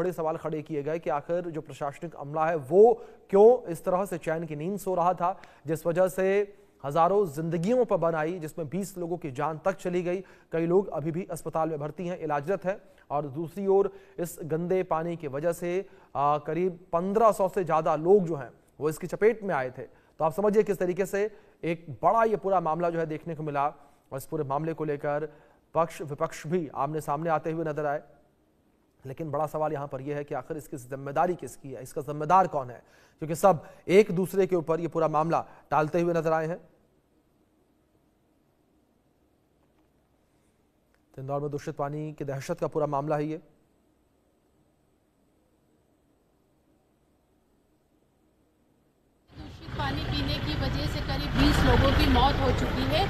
बड़े सवाल खड़े किए गए कि आखिर जो प्रशासनिक अमला है वो क्यों इस तरह से चैन की नींद सो रहा था, जिस वजह से हजारों जिंदगियों पर बन आई, जिसमें 20 लोगों की जान तक चली गई। कई लोग अभी भी अस्पताल में भर्ती हैं, इलाजरत है। और दूसरी ओर इस गंदे पानी की वजह से करीब 1500 से ज्यादा लोग जो हैं वो इसकी चपेट में आए थे। तो आप समझिए किस तरीके से एक बड़ा ये पूरा मामला जो है देखने को मिला। और इस पूरे मामले को लेकर पक्ष विपक्ष भी आमने सामने आते हुए नजर आए। लेकिन बड़ा सवाल यहां पर यह है कि आखिर इसकी जिम्मेदारी किसकी है, इसका जिम्मेदार कौन है, क्योंकि सब एक दूसरे के ऊपर यह पूरा मामला टालते हुए नजर आए हैं। तो इंदौर में दूषित पानी की दहशत का पूरा मामला है ये। दूषित पानी पीने की वजह से करीब 20 लोगों की मौत हो चुकी है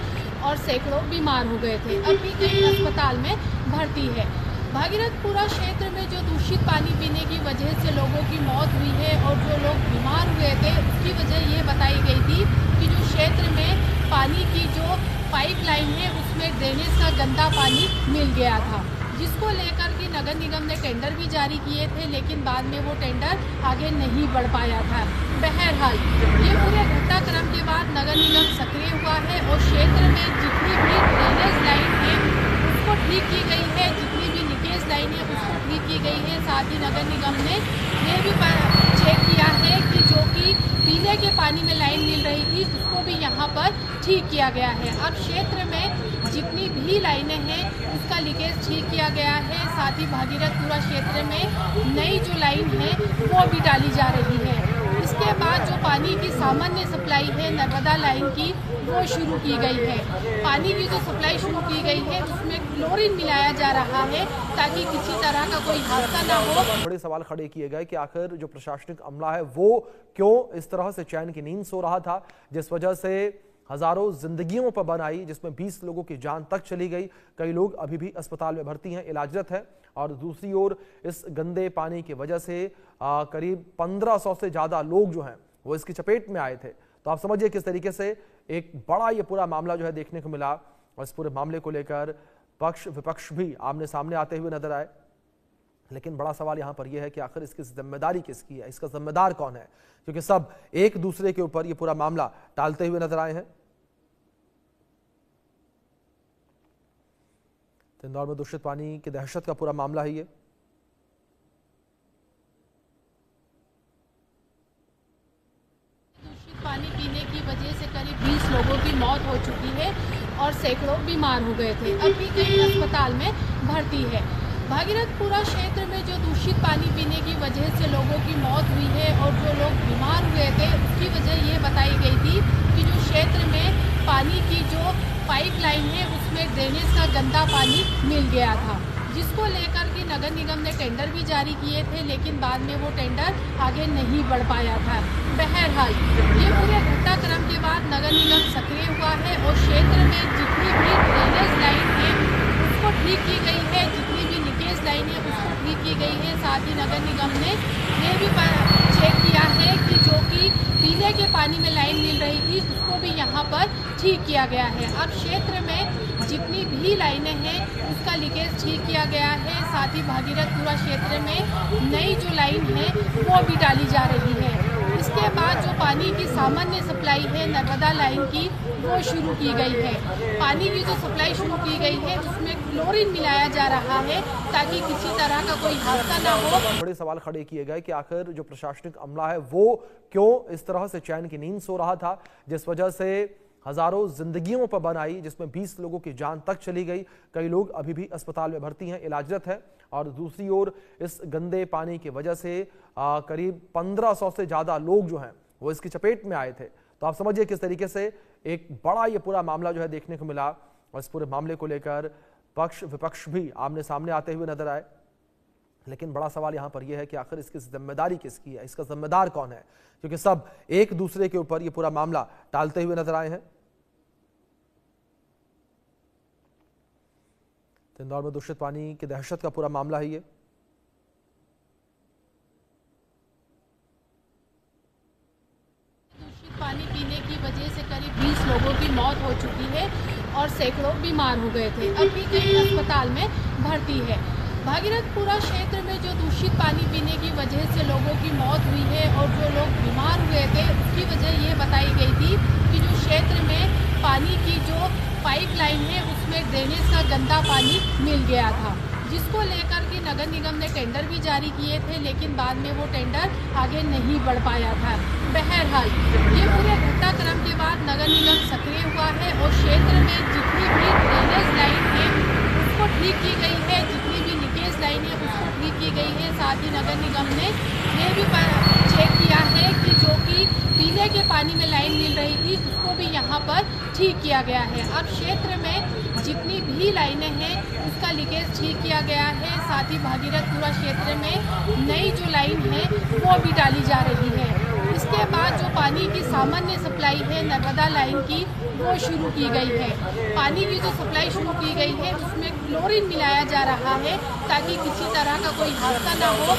और सैकड़ों बीमार हो गए थे। अभी कई अस्पताल में भर्ती है। भागीरथपुरा क्षेत्र में जो दूषित पानी पीने की वजह से लोगों की मौत हुई है और जो लोग बीमार हुए थे, उसकी वजह ये बताई गई थी कि जो क्षेत्र में पानी की जो पाइपलाइन है उसमें ड्रेनेज का गंदा पानी मिल गया था, जिसको लेकर के नगर निगम ने टेंडर भी जारी किए थे, लेकिन बाद में वो टेंडर आगे नहीं बढ़ पाया था। बहरहाल ये पूरे घटनाक्रम के बाद नगर निगम सक्रिय हुआ है और क्षेत्र में जितनी भी ड्रेनेज लाइन है उसको ठीक की गई है, जितनी भी लीकेज लाइन है उसको ठीक की गई है। साथ ही नगर निगम ने ये भी चेक किया है कि जो कि पीने के पानी में लाइन मिल रही थी उसको भी यहाँ पर ठीक किया गया है। अब क्षेत्र में जितनी भी लाइनें हैं उसका लीकेज ठीक किया गया है। साथ ही भागीरथपुरा क्षेत्र में नई जो लाइन है वो भी डाली जा रही है। इसके बाद जो पानी की सामान्य सप्लाई है नर्मदा लाइन की वो शुरू की गई है। पानी की जो सप्लाई शुरू की गई है उसमें क्लोरीन मिलाया जा रहा है ताकि किसी तरह का कोई हादसा ना हो। बड़े सवाल खड़े किए गए कि आखिर जो प्रशासनिक अमला है वो क्यों इस तरह से चैन की नींद सो रहा था, जिस वजह से हजारों जिंदगियों पर बन आई, जिसमें 20 लोगों की जान तक चली गई। कई लोग अभी भी अस्पताल में भर्ती हैं, इलाजरत है। और दूसरी ओर इस गंदे पानी की वजह से करीब 1500 से ज्यादा लोग जो हैं वो इसकी चपेट में आए थे। तो आप समझिए किस तरीके से एक बड़ा ये पूरा मामला जो है देखने को मिला। और इस पूरे मामले को लेकर पक्ष विपक्ष भी आमने सामने आते हुए नजर आए। लेकिन बड़ा सवाल यहां पर यह है कि आखिर इसकी जिम्मेदारी किसकी है, इसका जिम्मेदार कौन है, क्योंकि सब एक दूसरे के ऊपर यह पूरा मामला टालते हुए नजर आए हैं। तो इंदौर में दूषित पानी की दहशत का पूरा मामला है ये। दूषित पानी पीने की वजह से करीब 20 लोगों की मौत हो चुकी है और सैकड़ों बीमार हो गए थे। अभी कई अस्पताल में भर्ती है। भागीरथपुरा क्षेत्र में जो दूषित पानी पीने की वजह से लोगों की मौत हुई है और जो लोग बीमार हुए थे, उसकी वजह ये बताई गई थी कि जो क्षेत्र में पानी की जो पाइपलाइन है उसमें ड्रेनेज का गंदा पानी मिल गया था, जिसको लेकर के नगर निगम ने टेंडर भी जारी किए थे, लेकिन बाद में वो टेंडर आगे नहीं बढ़ पाया था। बहरहाल ये पूरे घटनाक्रम के बाद नगर निगम सक्रिय हुआ है और क्षेत्र में जितनी भी ड्रेनेज लाइन है उसको ठीक की गई है, जितनी भी लीकेज लाइन है उसको ठीक की गई है। साथ ही नगर निगम ने ये भी चेक किया है कि जो कि पीने के पानी में लाइन मिल रही थी उसको भी यहाँ पर ठीक किया गया है। अब क्षेत्र में जितनी भी लाइनें हैं उसका लीकेज ठीक किया गया है। साथ ही भागीरथपुरा क्षेत्र में नई जो लाइन है वो भी डाली जा रही है। इसके बाद जो पानी की सामान्य सप्लाई है नर्मदा लाइन की वो शुरू की गई है। पानी की जो सप्लाई शुरू की गई है उसमें क्लोरीन मिलाया जा रहा है ताकि किसी तरह का कोई हादसा ना हो। बड़े सवाल खड़े किए गए कि आखिर जो प्रशासनिक अमला है वो क्यों इस तरह से चैन की नींद सो रहा था, जिस वजह से हजारों जिंदगियों पर बन आई, जिसमें 20 लोगों की जान तक चली गई। कई लोग अभी भी अस्पताल में भर्ती हैं, इलाजरत है। और दूसरी ओर इस गंदे पानी की वजह से करीब 1500 से ज्यादा लोग जो हैं वो इसकी चपेट में आए थे। तो आप समझिए किस तरीके से एक बड़ा ये पूरा मामला जो है देखने को मिला। और इस पूरे मामले को लेकर पक्ष विपक्ष भी आमने सामने आते हुए नजर आए। लेकिन बड़ा सवाल यहां पर यह है कि आखिर इसकी जिम्मेदारी किसकी है, इसका जिम्मेदार कौन है, क्योंकि सब एक दूसरे के ऊपर यह पूरा मामला टालते हुए नजर आए हैं। तो इंदौर में दूषित पानी की दहशत का पूरा मामला है ये। दूषित पानी पीने की वजह से करीब 20 लोगों की मौत हो चुकी है और सैकड़ों बीमार हो गए थे। अभी कई अस्पताल में भर्ती है। भागीरथपुरा क्षेत्र में जो दूषित पानी पीने की वजह से लोगों की मौत हुई है और जो लोग बीमार हुए थे, उसकी वजह ये बताई गई थी कि जो क्षेत्र में पानी की जो पाइपलाइन है उसमें ड्रेनेज का गंदा पानी मिल गया था, जिसको लेकर के नगर निगम ने टेंडर भी जारी किए थे, लेकिन बाद में वो टेंडर आगे नहीं बढ़ पाया था। बहरहाल ये पूरे घटनाक्रम के बाद नगर निगम सक्रिय हुआ है और क्षेत्र में जितनी भी ड्रेनेज लाइन है उसको ठीक की गई है, जितनी भी लीकेज लाइन है उसको ठीक की गई है। साथ ही नगर निगम ने ये भी चेक किया है कि जो कि पीने के पानी में लाइन मिल रही थी उसको भी यहाँ पर ठीक किया गया है। अब क्षेत्र में जितनी भी लाइनें हैं उसका लीकेज ठीक किया गया है। साथ ही भागीरथपुरा क्षेत्र में नई जो लाइन है वो भी डाली जा रही है। इसके बाद जो पानी की सामान्य सप्लाई है नर्मदा लाइन की वो शुरू की गई है। पानी की जो सप्लाई शुरू की गई है उसमें क्लोरीन मिलाया जा रहा है ताकि किसी तरह का कोई हादसा ना हो